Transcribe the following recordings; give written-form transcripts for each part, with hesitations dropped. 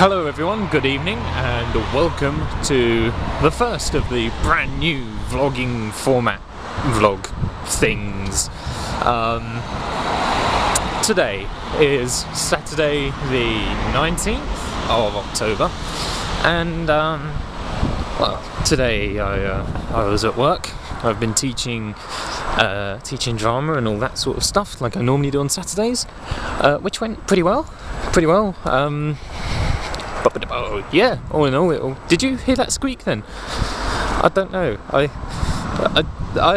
Hello everyone, good evening and welcome to the first of the brand new vlogging format vlog things. Today is Saturday the 19th of October and well, today I was at work. I've been teaching drama and all that sort of stuff like I normally do on Saturdays, which went pretty well. Yeah, all in all, did you hear that squeak then? I don't know. I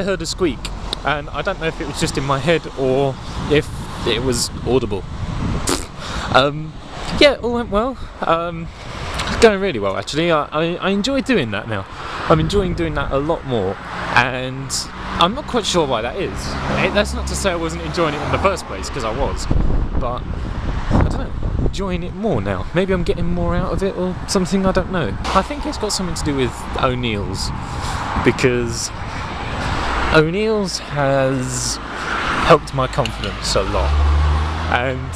heard a squeak, and I don't know if it was just in my head or if it was audible. Yeah, all went well. Going really well actually. I enjoy doing that now. I'm enjoying doing that a lot more, and I'm not quite sure why that is. That's not to say I wasn't enjoying it in the first place, because I was, but I don't know. Enjoying it more now. Maybe I'm getting more out of it or something, I don't know. I think it's got something to do with O'Neill's, because O'Neill's has helped my confidence a lot, and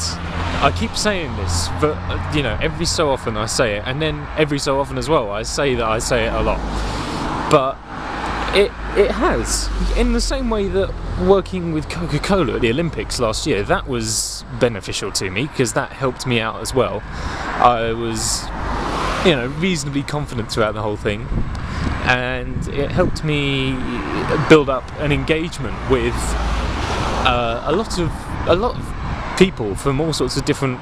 I keep saying this, but you know, every so often I say it, and then every so often as well I say that I say it a lot, but it has, in the same way that working with Coca-Cola at the Olympics last year, that was beneficial to me because that helped me out as well. I was, you know, reasonably confident throughout the whole thing, and it helped me build up an engagement with a lot of people from all sorts of different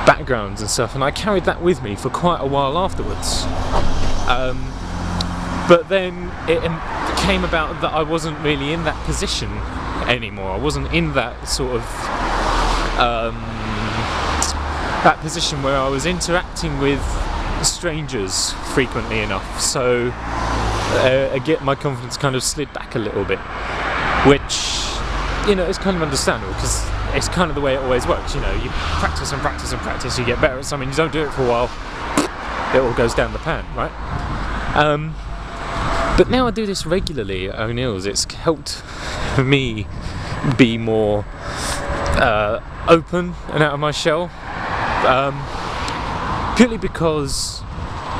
backgrounds and stuff, and I carried that with me for quite a while afterwards. But then it came about that I wasn't really in that position anymore. I wasn't in that sort of that position where I was interacting with strangers frequently enough. So again, my confidence kind of slid back a little bit, which, you know, is kind of understandable because it's kind of the way it always works. You know, you practice and practice and practice, you get better at something. You don't do it for a while, it all goes down the pan, right? But now I do this regularly at O'Neill's. It's helped me be more open and out of my shell, purely because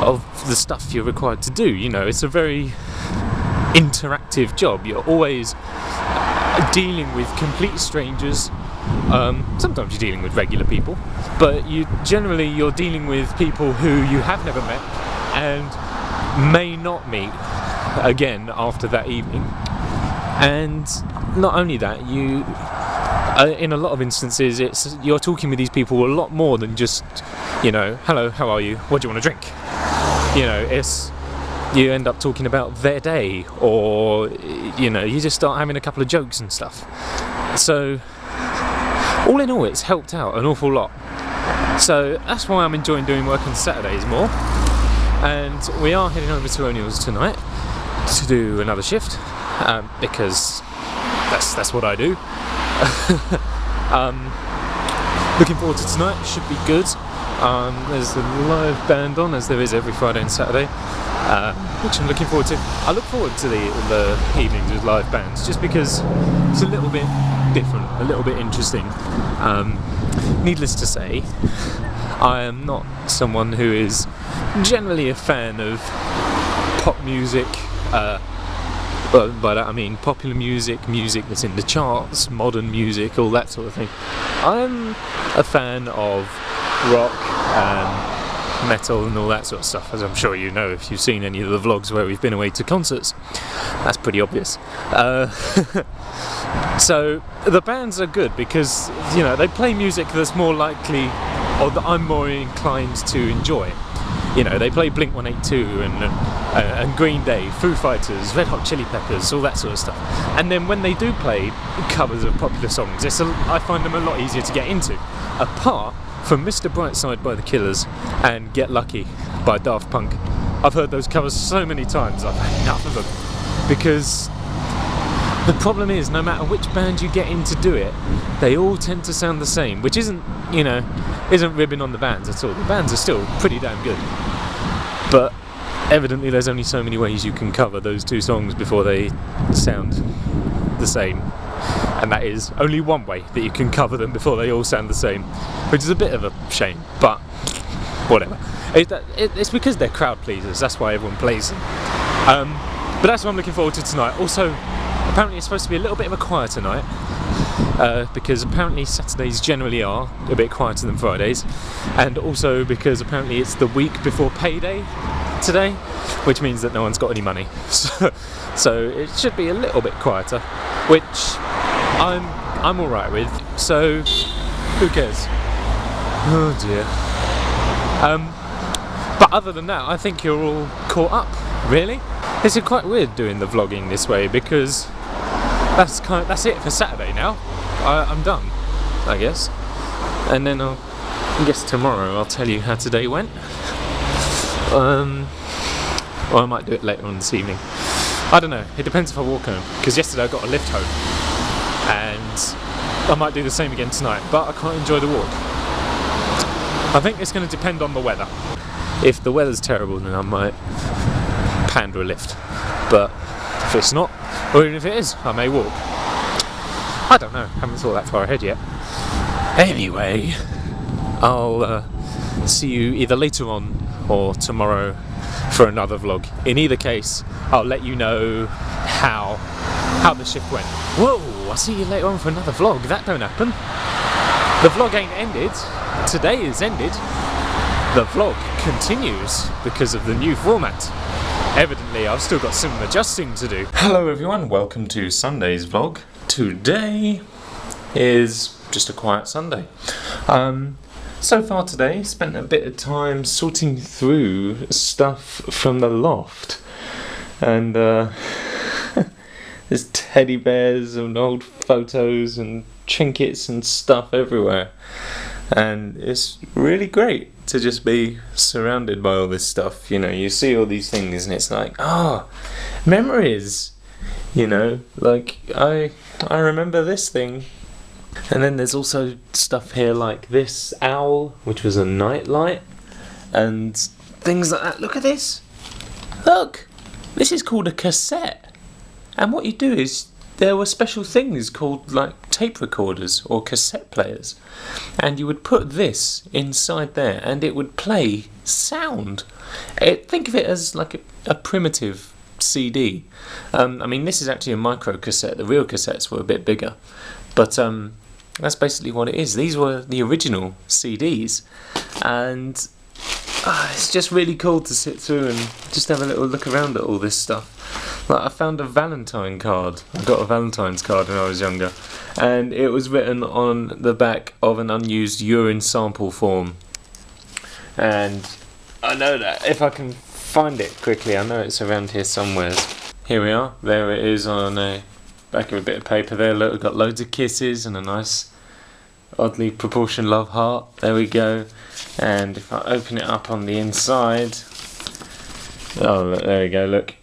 of the stuff you're required to do. You know, it's a very interactive job. You're always dealing with complete strangers. Sometimes you're dealing with regular people, but you're dealing with people who you have never met and may not meet again after that evening. And not only that, in a lot of instances you're talking with these people a lot more than just, you know, hello, how are you, what do you want to drink? You know, you end up talking about their day, or, you know, you just start having a couple of jokes and stuff. So all in all, it's helped out an awful lot. So that's why I'm enjoying doing work on Saturdays more. And we are heading over to O'Neill's tonight to do another shift, because that's what I do. Looking forward to tonight, should be good. There's a live band on, as there is every Friday and Saturday, which I'm looking forward to. I look forward to the evenings with live bands, just because it's a little bit different, a little bit interesting. Needless to say, I am not someone who is generally a fan of pop music. By that I mean popular music, music that's in the charts, modern music, all that sort of thing. I'm a fan of rock and metal and all that sort of stuff, as I'm sure you know if you've seen any of the vlogs where we've been away to concerts. That's pretty obvious. So the bands are good because, you know, they play music that's more likely, or that I'm more inclined to enjoy. You know, they play Blink-182 and Green Day, Foo Fighters, Red Hot Chili Peppers, all that sort of stuff. And then when they do play covers of popular songs, I find them a lot easier to get into. Apart from Mr. Brightside by The Killers and Get Lucky by Daft Punk. I've heard those covers so many times, I've had enough of them. Because the problem is, no matter which band you get in to do it, they all tend to sound the same, which isn't ribbing on the bands at all. The bands are still pretty damn good. But evidently there's only so many ways you can cover those two songs before they sound the same. And that is only one way that you can cover them before they all sound the same, which is a bit of a shame, but whatever. It's because they're crowd pleasers, that's why everyone plays them. But that's what I'm looking forward to tonight. Also, apparently it's supposed to be a little bit of a quieter night, because apparently Saturdays generally are a bit quieter than Fridays, and also because apparently it's the week before payday today, which means that no one's got any money. So it should be a little bit quieter, which I'm alright with, so who cares? Oh dear. But other than that, I think you're all caught up, really. It's quite weird doing the vlogging this way, because that's it for Saturday now. I'm done, I guess. And then I guess tomorrow I'll tell you how today went. Or I might do it later on this evening. I don't know, it depends if I walk home, because yesterday I got a lift home, and I might do the same again tonight, but I can't enjoy the walk. I think it's going to depend on the weather. If the weather's terrible, then I might pander a lift, but if it's not, or even if it is, I may walk. I don't know, haven't thought that far ahead yet. Anyway, I'll see you either later on or tomorrow for another vlog. In either case, I'll let you know how the shift went. Whoa, I'll see you later on for another vlog. That don't happen. The vlog ain't ended. Today is ended. The vlog continues because of the new format. Evidently, I've still got some adjusting to do. Hello everyone, welcome to Sunday's vlog. Today is just a quiet Sunday. So far today, spent a bit of time sorting through stuff from the loft. And there's teddy bears and old photos and trinkets and stuff everywhere. And it's really great to just be surrounded by all this stuff. You know, you see all these things and it's like, oh, memories. You know, like I remember this thing. And then there's also stuff here like this owl, which was a night light, and things like that. Look at this. Look, this is called a cassette. And what you do is, there were special things called like tape recorders or cassette players, and you would put this inside there and it would play sound. Think of it as like a primitive CD. I mean, this is actually a micro cassette. The real cassettes were a bit bigger, but that's basically what it is. These were the original CDs, and it's just really cool to sit through and just have a little look around at all this stuff. Like, I found a Valentine card. I got a Valentine's card when I was younger, and it was written on the back of an unused urine sample form. And I know that if I can find it quickly, I know it's around here somewhere. Here we are. There it is on a back of a bit of paper there. Look, we've got loads of kisses and a nice oddly proportioned love heart. There we go. And if I open it up on the inside, oh look, there we go, look.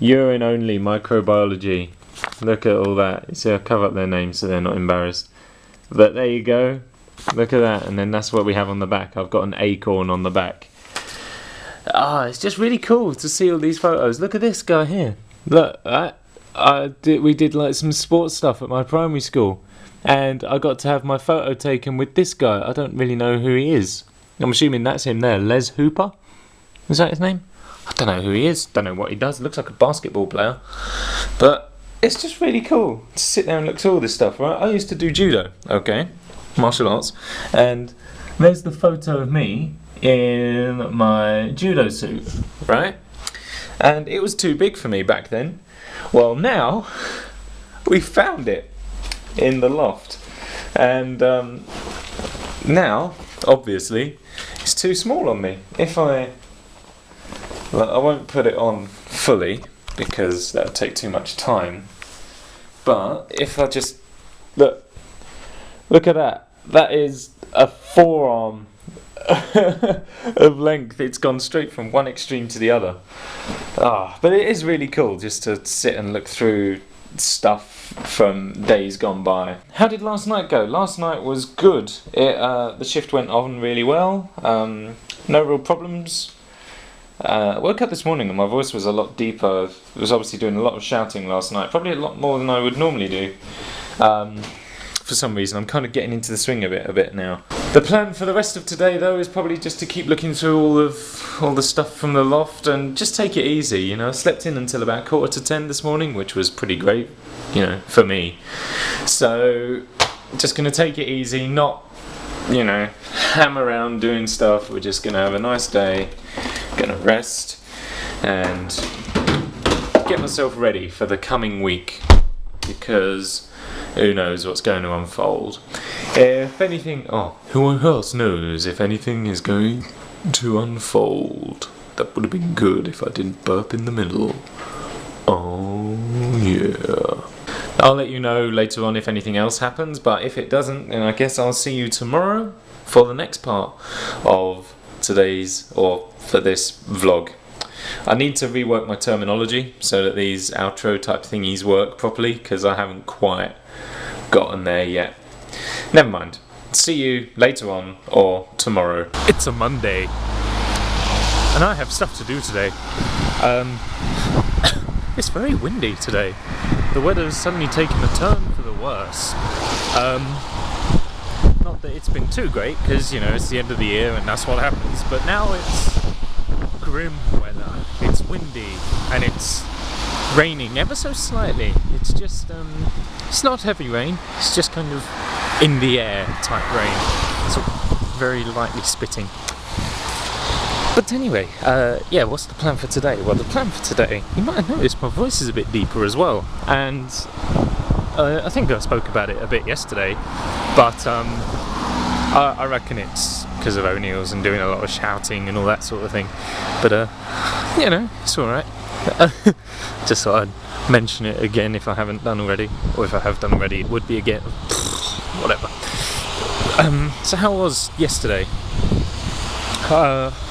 Urine only microbiology. Look at all that. You see, I cover up their names so they're not embarrassed. But there you go. Look at that. And then that's what we have on the back. I've got an acorn on the back. It's just really cool to see all these photos. Look at this guy here. Look, we did like some sports stuff at my primary school, and I got to have my photo taken with this guy. I don't really know who he is. I'm assuming that's him there. Les Hooper? Is that his name? I don't know who he is. Don't know what he does. Looks like a basketball player. But it's just really cool to sit there and look at all this stuff, right? I used to do judo, okay? Martial arts. And there's the photo of me in my judo suit, right? And it was too big for me back then. Well, now we found it in the loft, and now obviously it's too small on me. If I won't put it on fully because that would take too much time, but if I just look at that is a forearm of length. It's gone straight from one extreme to the other. But it is really cool just to sit and look through stuff from days gone by. How did last night go? Last night was good. The shift went on really well. No real problems. I woke up this morning and my voice was a lot deeper. I was obviously doing a lot of shouting last night, probably a lot more than I would normally do. For some reason, I'm kind of getting into the swing of it a bit now. The plan for the rest of today, though, is probably just to keep looking through all the stuff from the loft and just take it easy. You know, I slept in until about 9:45 this morning, which was pretty great, you know, for me. So, just gonna take it easy, not, you know, ham around doing stuff. We're just gonna have a nice day, gonna rest, and get myself ready for the coming week, because who knows what's going to unfold. If anything, who else knows if anything is going to unfold? That would have been good if I didn't burp in the middle. Oh yeah. I'll let you know later on if anything else happens, but if it doesn't, then I guess I'll see you tomorrow for the next part of today's, or for this vlog. I need to rework my terminology so that these outro type thingies work properly, because I haven't quite gotten there yet. Never mind. See you later on, or tomorrow. It's a Monday, and I have stuff to do today. It's very windy today. The weather's suddenly taken a turn for the worse. Not that it's been too great, because, you know, it's the end of the year and that's what happens, but now it's grim weather. It's windy and it's raining ever so slightly. It's just, it's not heavy rain, it's just kind of in the air type rain. It's very lightly spitting. But anyway, yeah, what's the plan for today? Well, the plan for today, you might have noticed my voice is a bit deeper as well, and I think I spoke about it a bit yesterday, but I reckon it's because of O'Neill's and doing a lot of shouting and all that sort of thing. But you know, it's alright. Just thought I'd mention it again if I haven't done already, or if I have done already, it would be again. Whatever. So how was yesterday?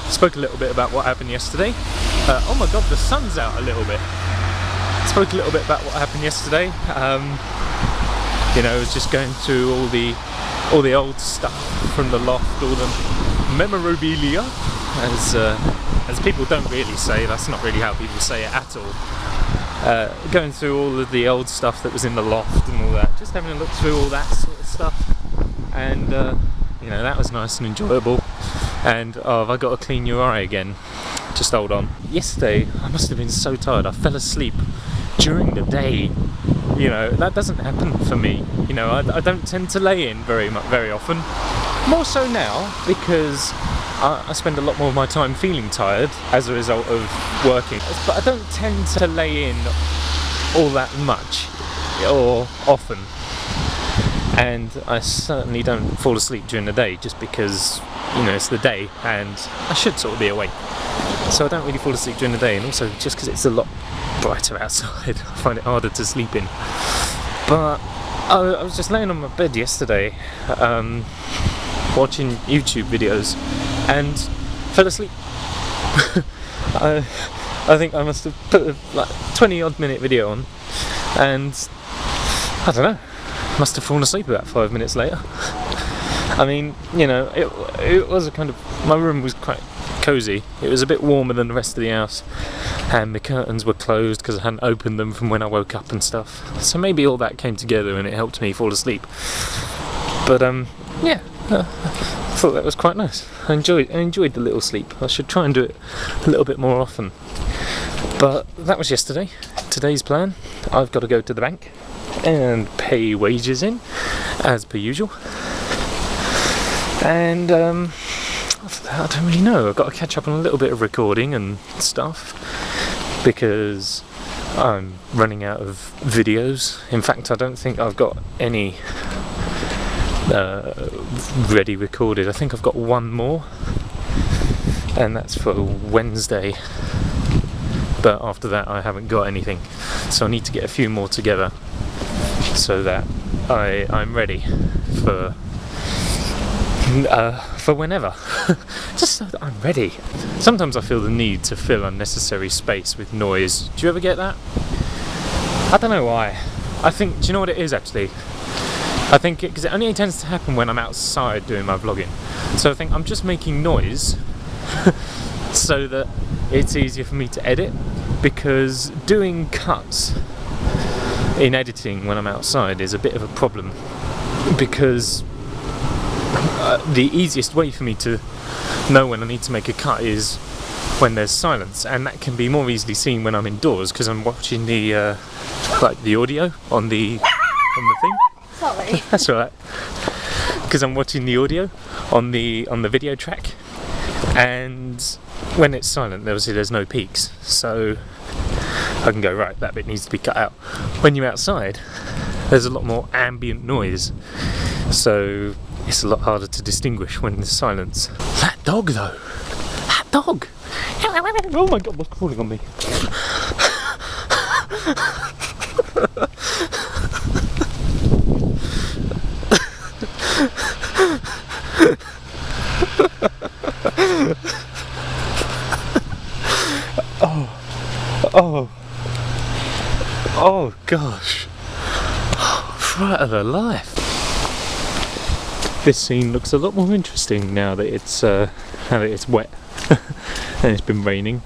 Spoke a little bit about what happened yesterday. Oh my god, the sun's out a little bit. Spoke a little bit about what happened yesterday. You know, I was just going through all the old stuff from the loft, all the memorabilia, as people don't really say. That's not really how people say it at all. Going through all of the old stuff that was in the loft and all that, just having a look through all that sort of stuff, and you know, that was nice and enjoyable. And have I got to clean your eye again? Just hold on. Yesterday I must have been so tired, I fell asleep during the day. You know, that doesn't happen for me. You know, I don't tend to lay in very often. More so now, because I spend a lot more of my time feeling tired as a result of working. But I don't tend to lay in all that much, or often. And I certainly don't fall asleep during the day, just because, you know, it's the day and I should sort of be awake. So I don't really fall asleep during the day, and also just because it's a lot brighter outside, I find it harder to sleep in. But I was just laying on my bed yesterday, watching YouTube videos, and fell asleep. I think I must have put a 20 odd minute video on, and I don't know, must have fallen asleep about 5 minutes later. I mean, you know, it was a kind of, my room was quite cosy. It was a bit warmer than the rest of the house, and the curtains were closed because I hadn't opened them from when I woke up and stuff. So maybe all that came together and it helped me fall asleep. But yeah, I thought that was quite nice. I enjoyed the little sleep. I should try and do it a little bit more often. But that was yesterday. Today's plan, I've got to go to the bank and pay wages in, as per usual. And after that, I don't really know. I've got to catch up on a little bit of recording and stuff, because I'm running out of videos. In fact, I don't think I've got any ready recorded. I think I've got one more, and that's for Wednesday. But after that, I haven't got anything. So I need to get a few more together, so that I'm ready for whenever. Just so that I'm ready. Sometimes I feel the need to fill unnecessary space with noise. Do you ever get that? I don't know why. I think, do you know what it is actually? I think because it only tends to happen when I'm outside doing my vlogging. So I think I'm just making noise so that it's easier for me to edit, because doing cuts in editing when I'm outside is a bit of a problem, because the easiest way for me to know when I need to make a cut is when there's silence, and that can be more easily seen when I'm indoors because I'm watching the like the audio on the thing. Sorry. That's alright. Because I'm watching the audio on the video track, and when it's silent, obviously there's no peaks, so I can go, right, that bit needs to be cut out. When you're outside, there's a lot more ambient noise, so it's a lot harder to distinguish when there's silence. That dog though, that dog! Oh my god, what's crawling on me? Oh gosh, fright of the life. This scene looks a lot more interesting now that it's wet and it's been raining.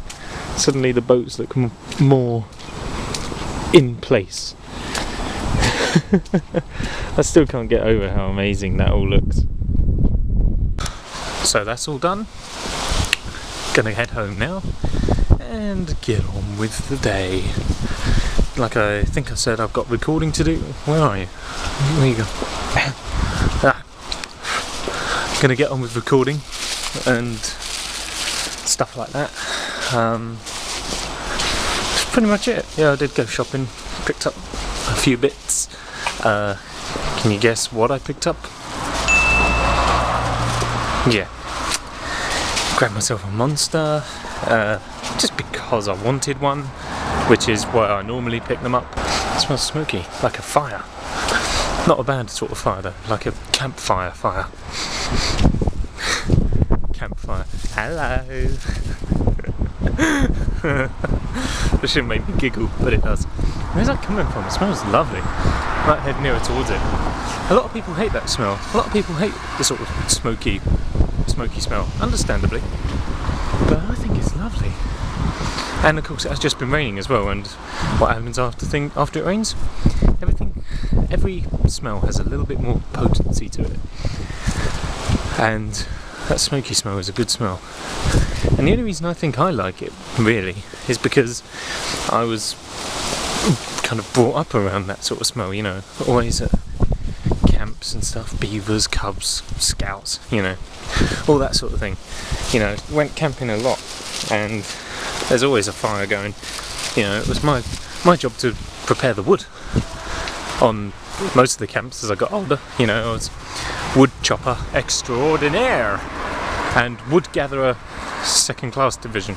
Suddenly the boats look more in place. I still can't get over how amazing that all looks. So that's all done. Gonna head home now and get on with the day. Like I think I said, I've got recording to do. Where are you? There you go. Gonna get on with recording and stuff like that. That's pretty much it. Yeah, I did go shopping, picked up a few bits. Can you guess what I picked up? Yeah, grabbed myself a Monster, just because I wanted one, which is why I normally pick them up. It smells smoky, like a fire. Not a bad sort of fire though, like a campfire fire. Campfire. Hello. That shouldn't make me giggle, but it does. Where's that coming from? It smells lovely. Might head nearer towards it. A lot of people hate that smell. A lot of people hate the sort of smoky smell, understandably. But I think it's lovely. And of course it has just been raining as well, and what happens after it rains? Every smell has a little bit more potency to it. And that smoky smell is a good smell. And the only reason I think I like it, really, is because I was kind of brought up around that sort of smell, you know, always at camps and stuff, beavers, cubs, scouts, you know, all that sort of thing. You know, went camping a lot, and there's always a fire going. You know, it was my job to prepare the wood on most of the camps as I got older. You know, I was wood chopper extraordinaire and wood gatherer second class division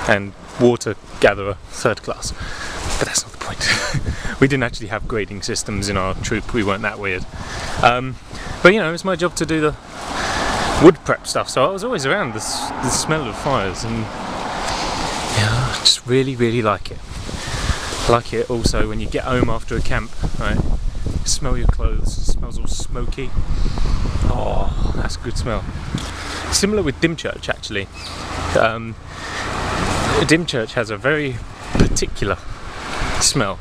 and water gatherer third class. But that's not the point. We didn't actually have grading systems in our troop, we weren't that weird. But you know, it was my job to do the wood prep stuff, so I was always around the smell of fires, and yeah, I just really like it. I like it also when you get home after a camp, right? Smell your clothes, it smells all smoky. Oh, that's a good smell. Similar with Dymchurch actually. Dymchurch has a very particular smell.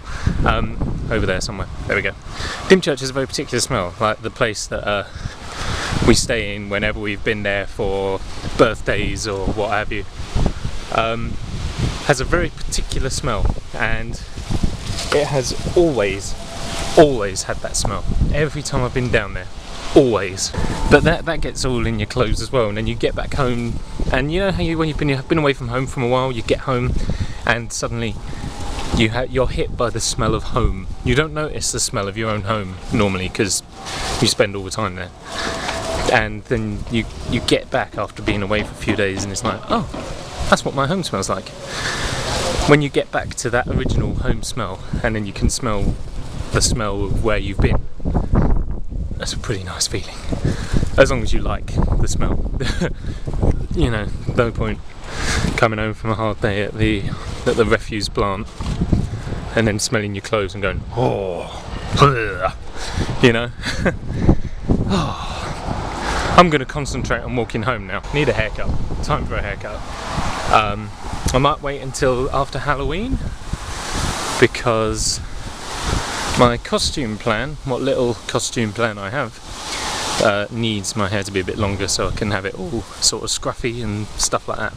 Over there somewhere, there we go. Dymchurch has a very particular smell, like the place that we stay in whenever we've been there for birthdays or what have you. Has a very particular smell, and it has always had that smell. Every time I've been down there, always. But that gets all in your clothes as well, and then you get back home, and you know how when you've been away from home from a while, you get home and suddenly you're hit by the smell of home. You don't notice the smell of your own home normally because you spend all the time there, and then you get back after being away for a few days and it's like, oh, that's what my home smells like. When you get back to that original home smell and then you can smell the smell of where you've been, that's a pretty nice feeling, as long as you like the smell. You know, no point coming home from a hard day at the refuse plant and then smelling your clothes and going, oh, you know. Oh, I'm going to concentrate on walking home now. Need a haircut. Time for a haircut. I might wait until after Halloween, because my costume plan, what little costume plan I have, needs my hair to be a bit longer so I can have it all sort of scruffy and stuff like that.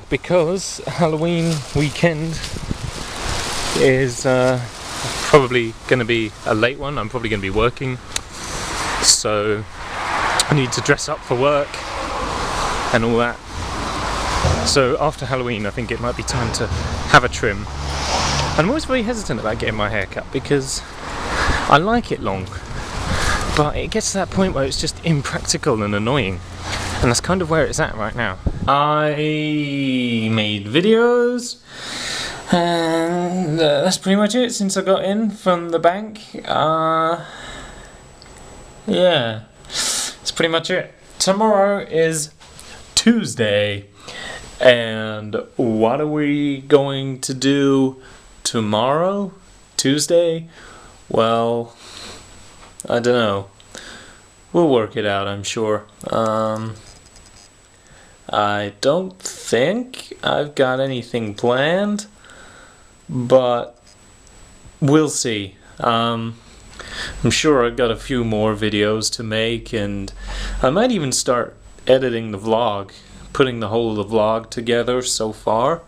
Because Halloween weekend is probably going to be a late one. I'm probably going to be working, so I need to dress up for work and all that. So after Halloween I think it might be time to have a trim. And I'm always very hesitant about getting my hair cut because I like it long, but it gets to that point where it's just impractical and annoying, and that's kind of where it's at right now. I made videos, and that's pretty much it since I got in from the bank. Yeah, that's pretty much it. Tomorrow is Tuesday, and what are we going to do tomorrow, Tuesday? Well, I don't know. We'll work it out, I'm sure. I don't think I've got anything planned, but we'll see. I'm sure I've got a few more videos to make, and I might even start editing the vlog, putting the whole of the vlog together so far,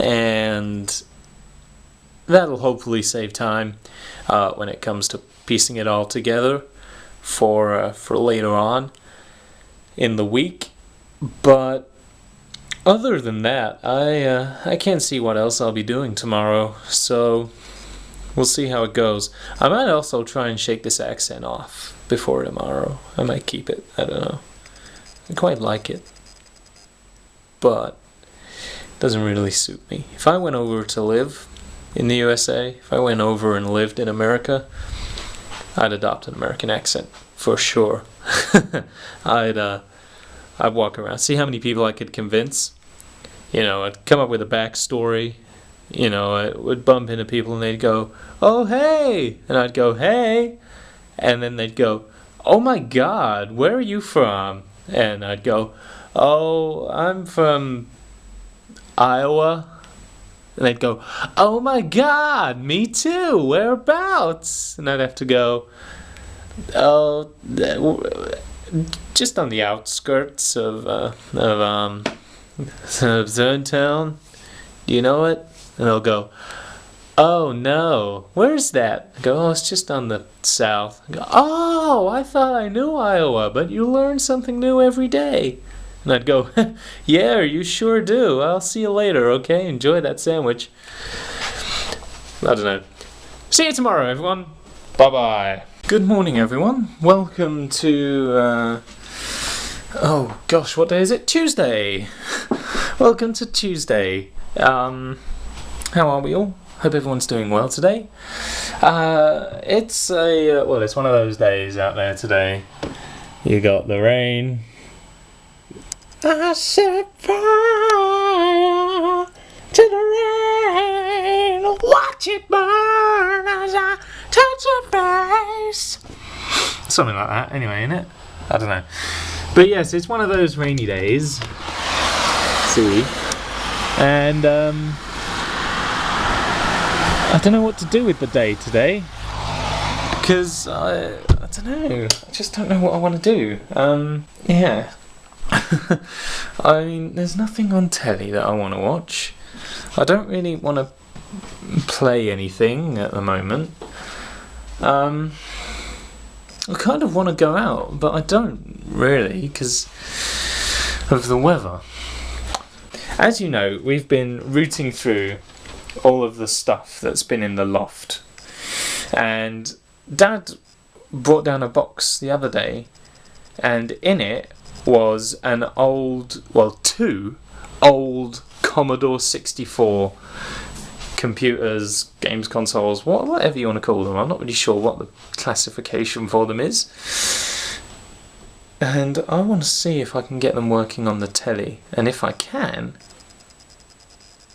and that'll hopefully save time when it comes to piecing it all together for later on in the week. But other than that, I can't see what else I'll be doing tomorrow, so we'll see how it goes. I might also try and shake this accent off before tomorrow. I might keep it, I don't know. I quite like it, but it doesn't really suit me. If I went over to live in the USA, if I went over and lived in America, I'd adopt an American accent for sure. I'd walk around, see how many people I could convince. You know, I'd come up with a backstory. You know, I would bump into people and they'd go, "Oh, hey!" And I'd go, "Hey!" And then they'd go, "Oh my God, where are you from?" And I'd go, "Oh, I'm from Iowa." And they'd go, "Oh my God, me too, whereabouts?" And I'd have to go, "Oh, just on the outskirts of Zerntown. Do you know it?" And they'll go, "Oh no, where's that?" I go, "Oh, it's just on the south." I go, "Oh, I thought I knew Iowa, but you learn something new every day." And I'd go, "Yeah, you sure do. I'll see you later, okay? Enjoy that sandwich." I don't know. See you tomorrow, everyone. Bye-bye. Good morning, everyone. Welcome to, oh gosh, what day is it? Tuesday. Welcome to Tuesday. How are we all? Hope everyone's doing well today. It's it's one of those days out there today. You got the rain. I set fire to the rain, watch it burn as I touch your face. Something like that, anyway, innit? I don't know. But yes, it's one of those rainy days. See? And, I don't know what to do with the day today. Because, I don't know. I just don't know what I want to do. Yeah. I mean, there's nothing on telly that I want to watch. I don't really want to play anything at the moment. I kind of want to go out, but I don't really because of the weather. As you know, we've been rooting through all of the stuff that's been in the loft, and Dad brought down a box the other day, and in it was an two old Commodore 64 computers, games consoles, whatever you want to call them. I'm not really sure what the classification for them is. And I want to see if I can get them working on the telly. And if I can,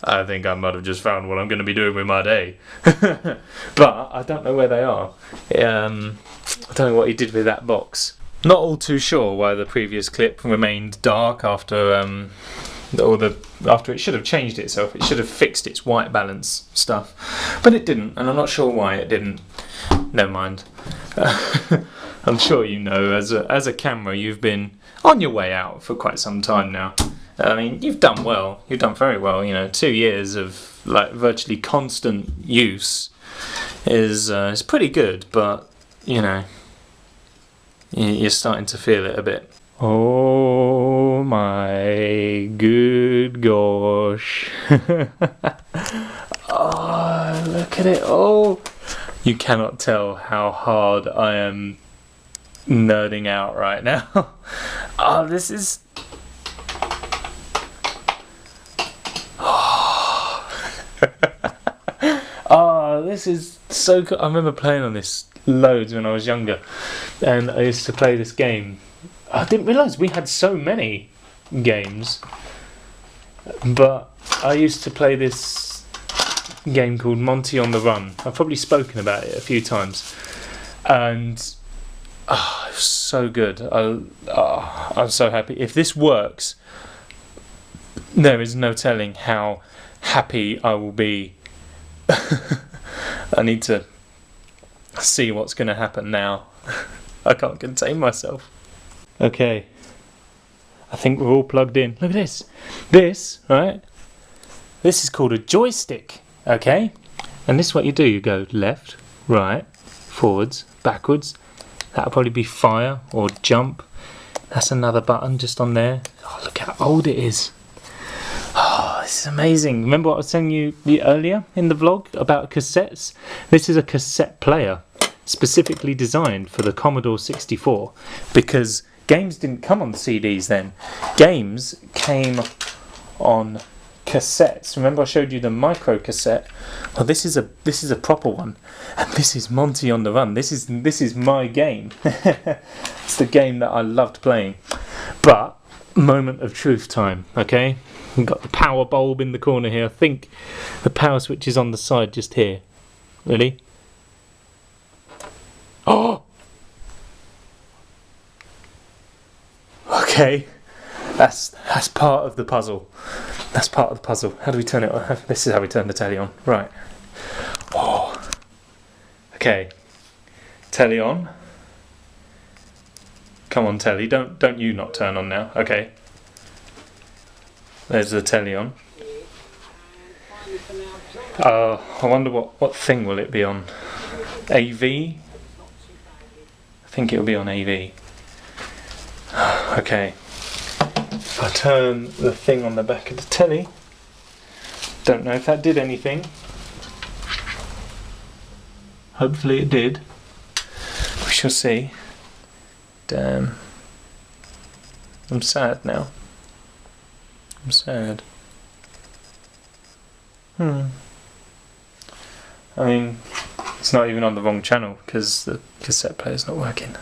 I think I might have just found what I'm going to be doing with my day. But I don't know where they are. I don't know what he did with that box. Not all too sure why the previous clip remained dark after after it should have changed itself. It should have fixed its white balance stuff, but it didn't, and I'm not sure why it didn't. Never mind. I'm I'm sure you know, as a camera, you've been on your way out for quite some time now. I mean, you've done well. You've done very well. You know, 2 years of like virtually constant use is pretty good. But you know, you're starting to feel it a bit. Oh my good gosh! Oh, look at it! Oh, you cannot tell how hard I am nerding out right now. Oh, this is. Oh, this is so cool. I remember playing on this loads when I was younger, and I used to play this game. I didn't realise we had so many games, but I used to play this game called Monty on the Run. I've probably spoken about it a few times, and it was so good. I'm so happy. If this works, there is no telling how happy I will be. I need to see what's going to happen now. I can't contain myself. Okay, I think we're all plugged in. Look at this. This, right? This is called a joystick, okay? And this is what you do. You go left, right, forwards, backwards. That'll probably be fire or jump. That's another button just on there. Oh, look how old it is. Oh, this is amazing. Remember what I was telling you earlier in the vlog about cassettes? This is a cassette player specifically designed for the Commodore 64 because games didn't come on CDs then. Games came on cassettes. Remember I showed you the micro cassette? Well, this is a proper one, and this is Monty on the Run. This is my game. It's the game that I loved playing. But moment of truth time, okay? We've got the power bulb in the corner here. I think the power switch is on the side just here. Ready? Oh! Okay, that's part of the puzzle. That's part of the puzzle. How do we turn it on? This is how we turn the telly on. Right. Oh. Okay. Telly on. Come on, telly. Don't you not turn on now. Okay. There's the telly on. I wonder what thing will it be on? AV? I think it'll be on AV. Okay. If I turn the thing on the back of the telly, don't know if that did anything. Hopefully it did. We shall see. Damn. I'm sad now. I'm sad. I mean, it's not even on the wrong channel because the cassette player's not working.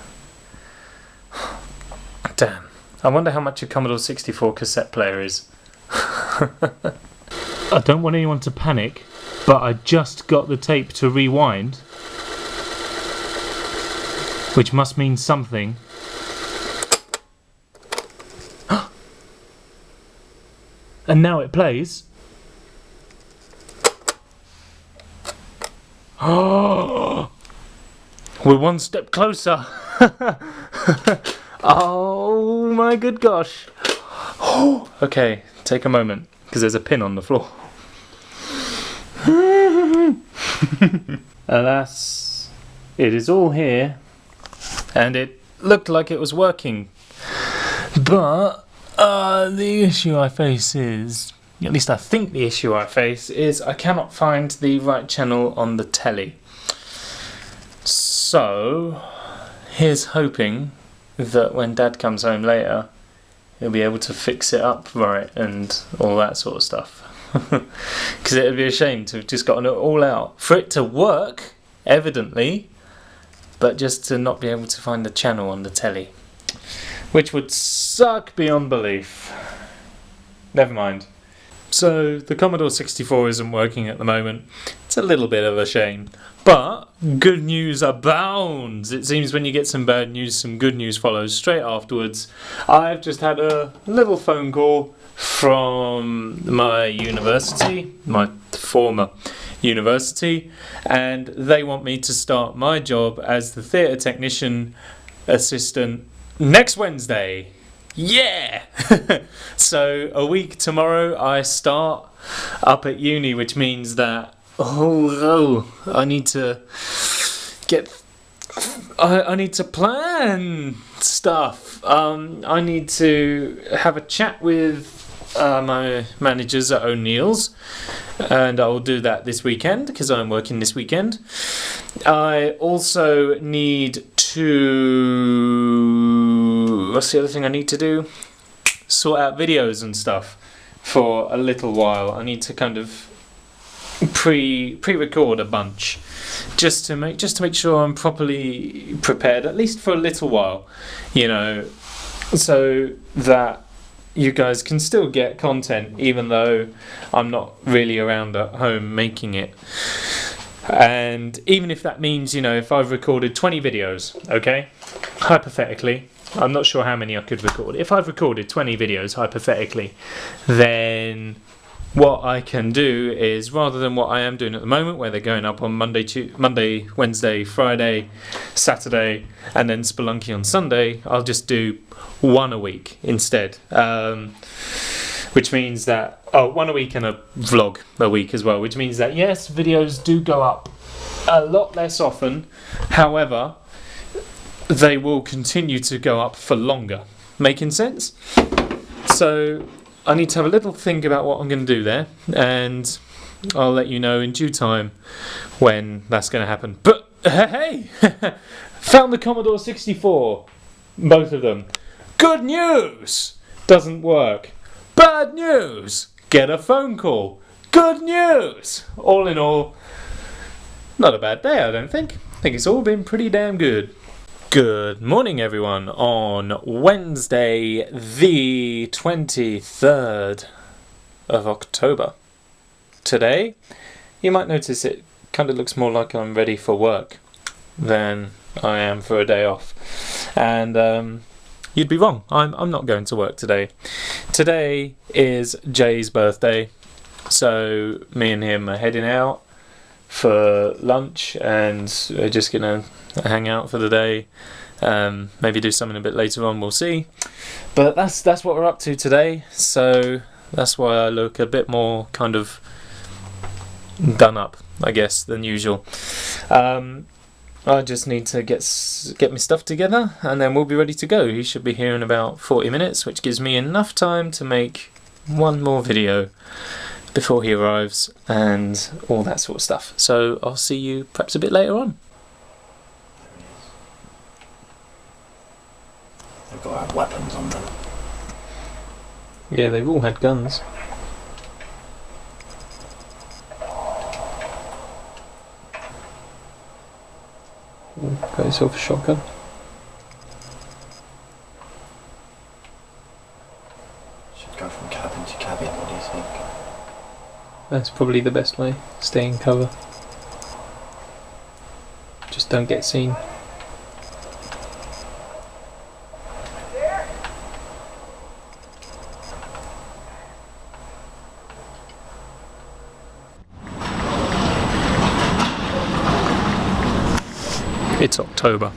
Damn. I wonder how much a Commodore 64 cassette player is. I don't want anyone to panic, but I just got the tape to rewind, which must mean something. And now it plays. Oh, we're one step closer. Oh my good gosh. Okay, take a moment because there's a pin on the floor. Alas, it is all here, and it looked like it was working. But the issue I face is, at least I think the issue I face is, I cannot find the right channel on the telly. So, here's hoping that when Dad comes home later, he'll be able to fix it up right and all that sort of stuff. Because it would be a shame to have just gotten it all out. For it to work, evidently, but just to not be able to find the channel on the telly. Which would suck beyond belief. Never mind. So, the Commodore 64 isn't working at the moment. It's a little bit of a shame. But, good news abounds! It seems when you get some bad news, some good news follows straight afterwards. I've just had a little phone call from my university, my former university, and they want me to start my job as the theatre technician assistant next Wednesday. Yeah! So a week tomorrow I start up at uni, which means that I need to I need to plan stuff. I need to have a chat with my managers at O'Neill's, and I will do that this weekend because I'm working this weekend. I also need to... what's the other thing I need to do? Sort out videos and stuff for a little while. I need to kind of pre-record a bunch just to make sure I'm properly prepared, at least for a little while, you know, so that you guys can still get content even though I'm not really around at home making it. And even if that means, you know, if I've recorded 20 videos, okay, hypothetically, I'm not sure how many I could record. If I've recorded 20 videos, hypothetically, then what I can do is, rather than what I am doing at the moment, where they're going up on Monday, Wednesday, Friday, Saturday, and then Spelunky on Sunday, I'll just do one a week instead. Which means that, one a week and a vlog a week as well, which means that, yes, videos do go up a lot less often, however, they will continue to go up for longer. Making sense? So I need to have a little think about what I'm going to do there, and I'll let you know in due time when that's going to happen. But hey, found the Commodore 64, both of them. Good news! Doesn't work. Bad news! Get a phone call. Good news! All in all, not a bad day, I don't think. I think it's all been pretty damn good. Good morning, everyone, on Wednesday the 23rd of October. Today, you might notice it kind of looks more like I'm ready for work than I am for a day off. And you'd be wrong, I'm not going to work today. Today is Jay's birthday, so me and him are heading out for lunch and we're just gonna hang out for the day, maybe do something a bit later on, we'll see, but that's what we're up to today, so that's why I look a bit more kind of done up, I guess, than usual. I just need to get my stuff together and then we'll be ready to go. He should be here in about 40 minutes, which gives me enough time to make one more video before he arrives and all that sort of stuff. So I'll see you perhaps a bit later on. They've got to have weapons on them. Yeah, they've all had guns. Got yourself a shotgun. Should go from cabin to cabin, what do you think? That's probably the best way. Stay in cover. Just don't get seen. It's October.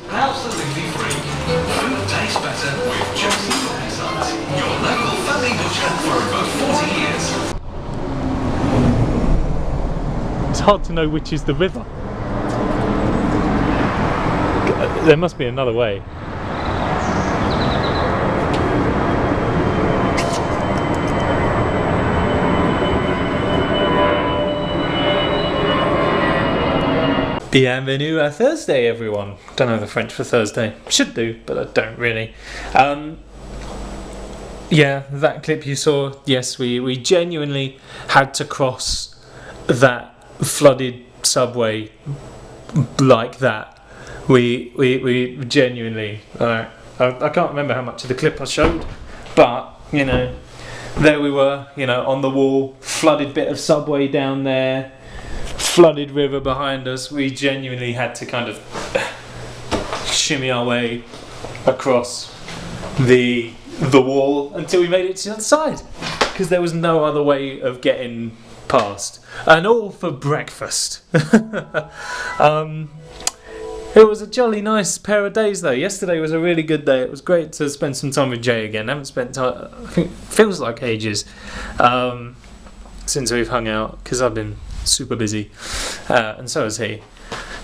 Absolutely free. Food tastes better with Josie Sons, your local family butcher for over 40 years. It's hard to know which is the river. There must be another way. Bienvenue à Thursday, everyone. Don't know the French for Thursday. Should do, but I don't really. Yeah, that clip you saw, yes, we genuinely had to cross that flooded subway like that. We genuinely, I can't remember how much of the clip I showed, but, you know, there we were, you know, on the wall, flooded bit of subway down there, flooded river behind us. We genuinely had to kind of shimmy our way across the wall until we made it to the other side, because there was no other way of getting past, and all for breakfast. It was a jolly nice pair of days though. Yesterday was a really good day. It was great to spend some time with Jay again. I haven't spent time, I think it feels like ages since we've hung out, because I've been super busy, and so has he.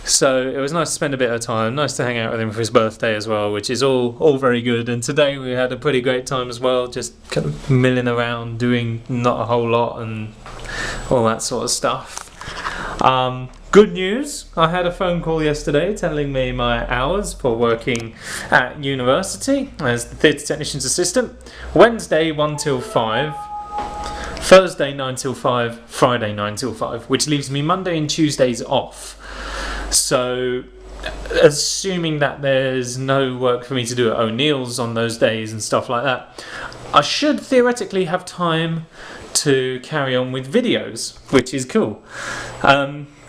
So it was nice to spend a bit of time, nice to hang out with him for his birthday as well, which is all very good. And today we had a pretty great time as well, just kind of milling around, doing not a whole lot and all that sort of stuff. Good news, I had a phone call yesterday telling me my hours for working at university as the theatre technician's assistant. Wednesday 1 till 5, Thursday 9 till 5, Friday 9 till 5, which leaves me Monday and Tuesdays off. So, assuming that there's no work for me to do at O'Neill's on those days and stuff like that, I should theoretically have time to carry on with videos, which is cool.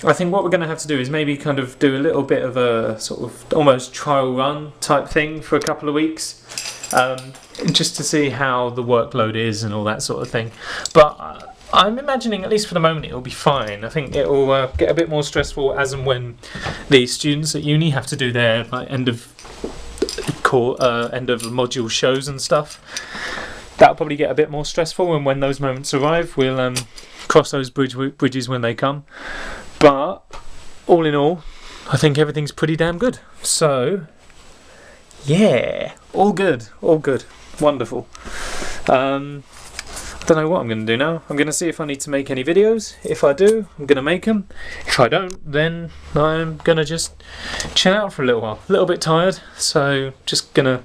I think what we're going to have to do is maybe kind of do a little bit of a sort of almost trial run type thing for a couple of weeks, just to see how the workload is and all that sort of thing. But I'm imagining, at least for the moment, it'll be fine. I think it'll get a bit more stressful as and when the students at uni have to do their like, end of module shows and stuff. That'll probably get a bit more stressful, and when those moments arrive, we'll cross those bridges when they come. But all in all, I think everything's pretty damn good. So yeah, all good, wonderful. I don't know what I'm going to do now. I'm going to see if I need to make any videos. If I do, I'm going to make them. If I don't, then I'm going to just chill out for a little while. A little bit tired, so just going to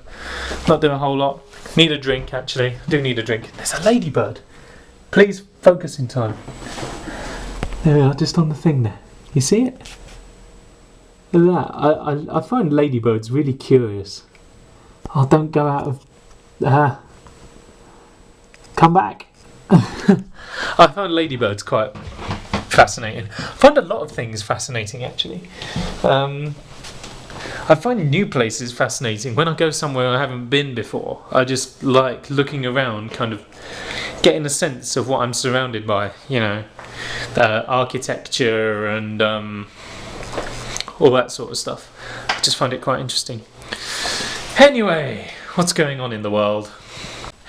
not do a whole lot. Need a drink, actually. I do need a drink. There's a ladybird. Please focus in time. There we are, just on the thing there. You see it? Look at that. I find ladybirds really curious. Oh, don't go out of... come back. I find ladybirds quite fascinating. I find a lot of things fascinating, actually. I find new places fascinating. When I go somewhere I haven't been before, I just like looking around, kind of getting a sense of what I'm surrounded by, you know, architecture and all that sort of stuff. I just find it quite interesting. Anyway, what's going on in the world?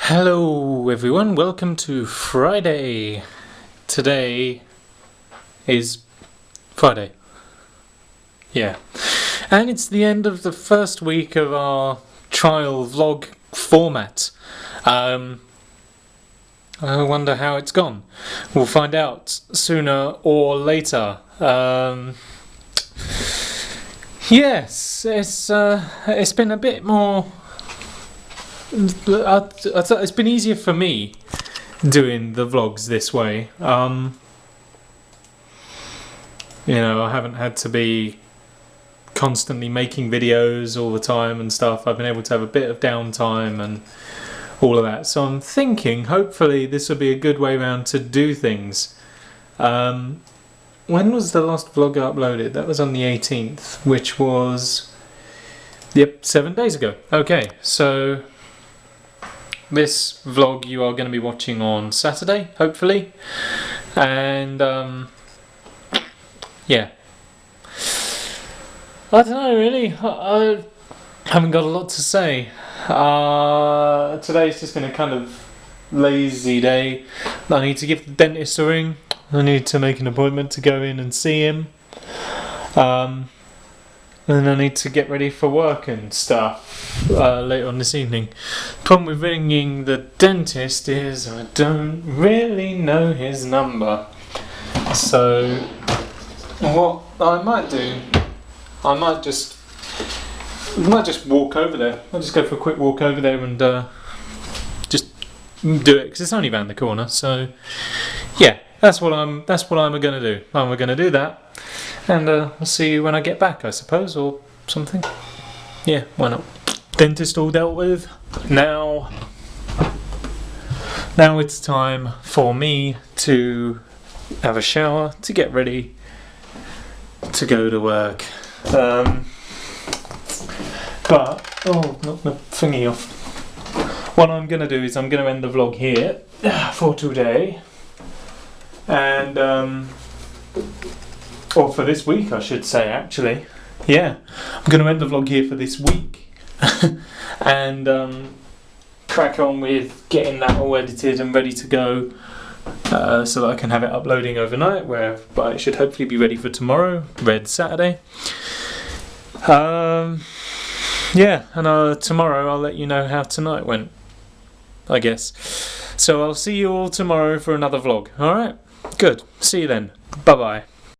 Hello everyone, welcome to Friday. Today is Friday. Yeah. And it's the end of the first week of our trial vlog format. I wonder how it's gone. We'll find out sooner or later. Yes, it's been a bit more... It's been easier for me doing the vlogs this way. You know, I haven't had to be constantly making videos all the time and stuff. I've been able to have a bit of downtime and all of that. So I'm thinking, hopefully this will be a good way around to do things. When was the last vlog I uploaded? That was on the 18th, which was... Yep, 7 days ago. Okay, so... this vlog you are going to be watching on Saturday, hopefully. And, yeah. I don't know, really. I haven't got a lot to say. Today's just been a kind of lazy day. I need to give the dentist a ring. I need to make an appointment to go in and see him. And I need to get ready for work and stuff later on this evening. The problem with ringing the dentist is I don't really know his number. So what I might do, I might just walk over there. I'll just go for a quick walk over there and just do it, because it's only around the corner. So yeah, that's what I'm going to do. I'm going to do that. And I'll see you when I get back, I suppose, or something. Yeah, why not? Dentist all dealt with. Now it's time for me to have a shower, to get ready, to go to work. But, oh, knock the thingy off. What I'm going to do is I'm going to end the vlog here for today. And, or for this week, I should say, actually. yeah, I'm going to end the vlog here for this week and crack on with getting that all edited and ready to go so that I can have it uploading overnight, but it should hopefully be ready for tomorrow, Red Saturday. Yeah, and tomorrow I'll let you know how tonight went, I guess. So I'll see you all tomorrow for another vlog. Alright? Good. See you then. Bye bye.